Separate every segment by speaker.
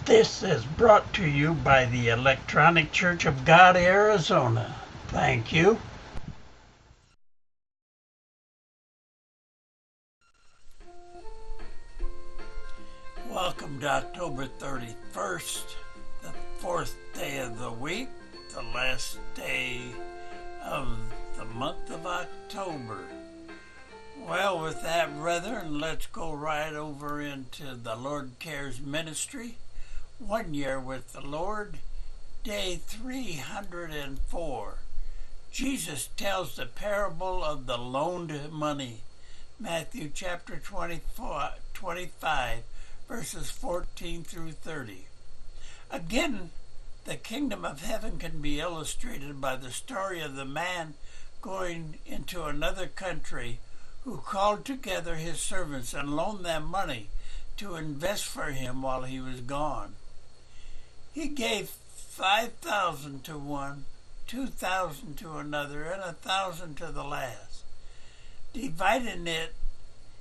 Speaker 1: This is brought to you by the Electronic Church of God, Arizona. Thank you. Welcome to October 31st, the fourth day of the week, the last day of the month of October. Well, with that, brethren, let's go right over into the Lord Cares Ministry. 1 year with the Lord, day 304. Jesus tells the parable of the loaned money. Matthew chapter 25, verses 14 through 30. Again, the kingdom of heaven can be illustrated by the story of the man going into another country who called together his servants and loaned them money to invest for him while he was gone. He gave 5,000 to one, 2,000 to another, and 1,000 to the last, dividing it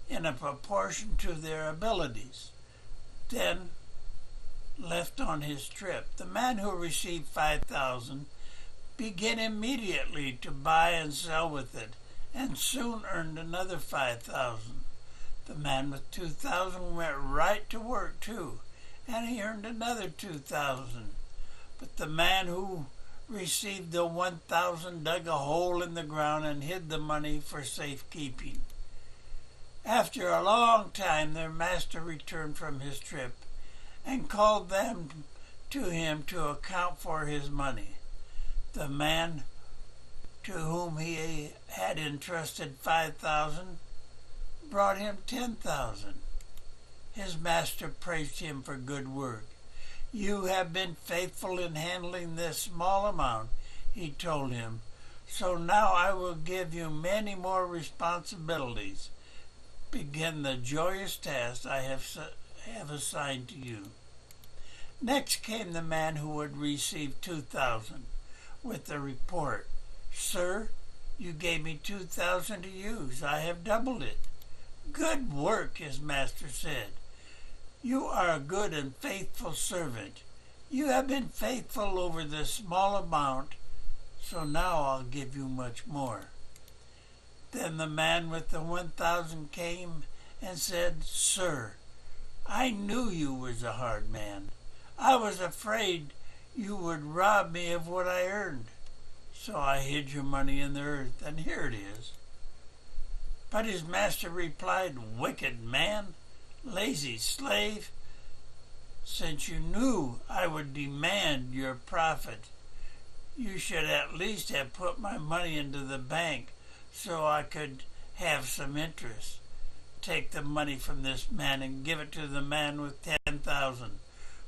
Speaker 1: in a proportion to their abilities. Then left on his trip. The man who received 5,000 began immediately to buy and sell with it, and soon earned another 5,000. The man with 2,000 went right to work too, and he earned another 2,000. But the man who received the 1,000 dug a hole in the ground and hid the money for safekeeping. After a long time, their master returned from his trip and called them to him to account for his money. The man to whom he had entrusted 5,000 brought him 10,000. His master praised him for good work. "You have been faithful in handling this small amount," he told him. "So now I will give you many more responsibilities. Begin the joyous task I have assigned to you." Next came the man who had received 2,000 with the report, "Sir, you gave me 2,000 to use. I have doubled it." "Good work," his master said. "You are a good and faithful servant. You have been faithful over this small amount, so now I'll give you much more." Then the man with the 1,000 came and said, "Sir, I knew you was a hard man. I was afraid you would rob me of what I earned. So I hid your money in the earth, and here it is." But his master replied, "Wicked man, lazy slave, since you knew I would demand your profit, you should at least have put my money into the bank so I could have some interest. Take the money from this man and give it to the man with 10,000.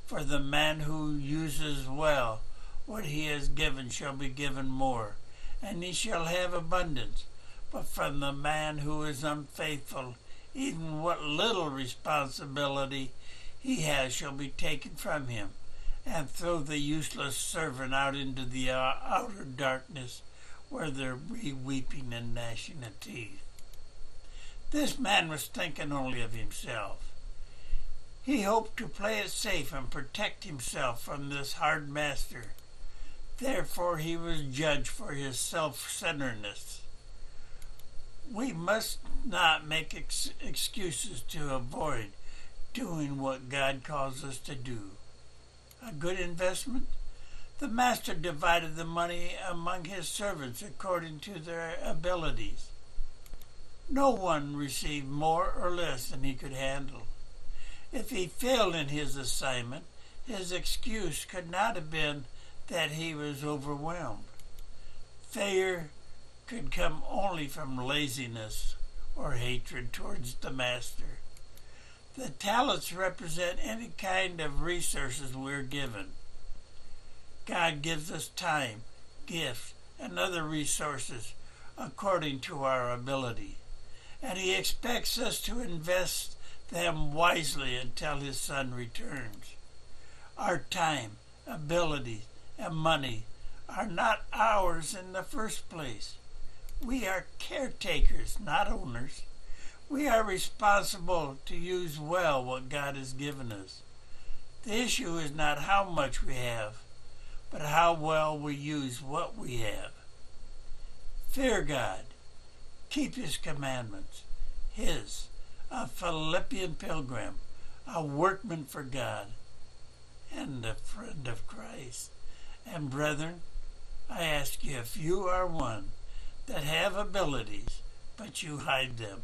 Speaker 1: For the man who uses well what he has given shall be given more, and he shall have abundance. But from the man who is unfaithful, even what little responsibility he has shall be taken from him. And throw the useless servant out into the outer darkness, where there be weeping and gnashing of teeth." This man was thinking only of himself. He hoped to play it safe and protect himself from this hard master. Therefore he was judged for his self-centeredness. We must not make excuses to avoid doing what God calls us to do. A good investment? The master divided the money among his servants according to their abilities. No one received more or less than he could handle. If he failed in his assignment, his excuse could not have been that he was overwhelmed. Failure could come only from laziness or hatred towards the master. The talents represent any kind of resources we're given. God gives us time, gifts, and other resources according to our ability, and he expects us to invest them wisely until his Son returns. Our time, abilities, and money are not ours in the first place. We are caretakers, not owners. We are responsible to use well what God has given us. The issue is not how much we have, but how well we use what we have. Fear God. Keep His commandments. A Philippian pilgrim, a workman for God, and a friend of Christ. And brethren, I ask you, if you are one that have abilities, but you hide them,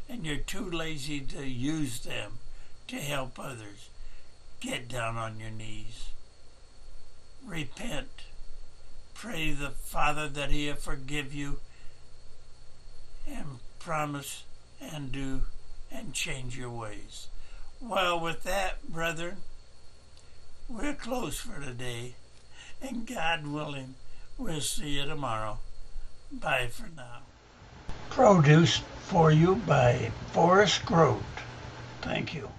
Speaker 1: and you're too lazy to use them to help others, get down on your knees. Repent. Pray the Father that He'll forgive you, and promise and do and change your ways. Well, with that, brethren, we're closed for today, and God willing, we'll see you tomorrow. Bye for now. Produced for you by Forrest Grote. Thank you.